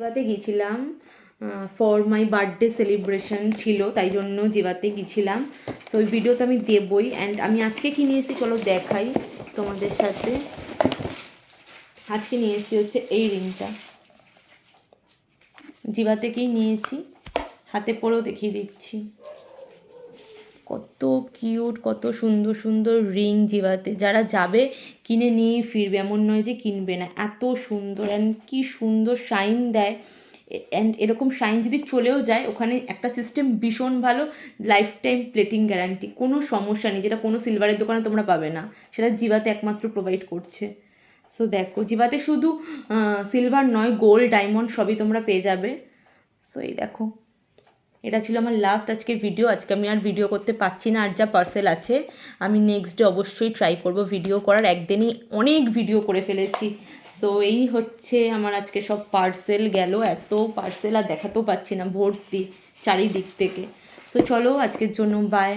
জিভাতে গিয়েছিলাম for my birthday celebration ছিল, তাই জন্য জিভাতে গিয়েছিলাম। সো ওই ভিডিও তো আমি দেবই। অ্যান্ড আমি আজকে কি নিয়ে এসেছি চলো দেখাই তোমাদের সাথে। আজকে নিয়ে এসেছি হচ্ছে এই রিংটা, জিভা থেকেই নিয়েছি, হাতে পরেও দেখিয়ে দিচ্ছি। কত কিউট, কত সুন্দর সুন্দর রিং জিভাতে। যারা যাবে কিনে নিয়েই ফিরবে, এমন নয় যে কিনবে না। এত সুন্দর অ্যান্ড কি সুন্দর শাইন দেয়। অ্যান্ড এরকম শাইন যদি চলেও যায়, ওখানে একটা সিস্টেম ভীষণ ভালো, লাইফ টাইম প্লেটিং গ্যারান্টি, কোনো সমস্যা নেই, যেটা কোনো সিলভারের দোকানে তোমরা পাবে না, সেটা জিভাতে একমাত্র প্রোভাইড করছে। সো দেখো, জিভাতে শুধু সিলভার নয়, গোল্ড, ডায়মন্ড সবই তোমরা পেয়ে যাবে। সো এই দেখো, এটা ছিল আমার লাস্ট আজকে ভিডিও। আজকে আমি আর ভিডিও করতে পারছি না, আর যা পার্সেল আছে আমি নেক্সট ডে অবশ্যই ট্রাই করব ভিডিও করার। একদিনই অনেক ভিডিও করে ফেলেছি। সো এই হচ্ছে আমার আজকে সব পার্সেল গেল। এত পার্সেল আর দেখাতেও পাচ্ছি না, ভর্তি চারিদিক থেকে। সো চলো আজকের জন্য বাই।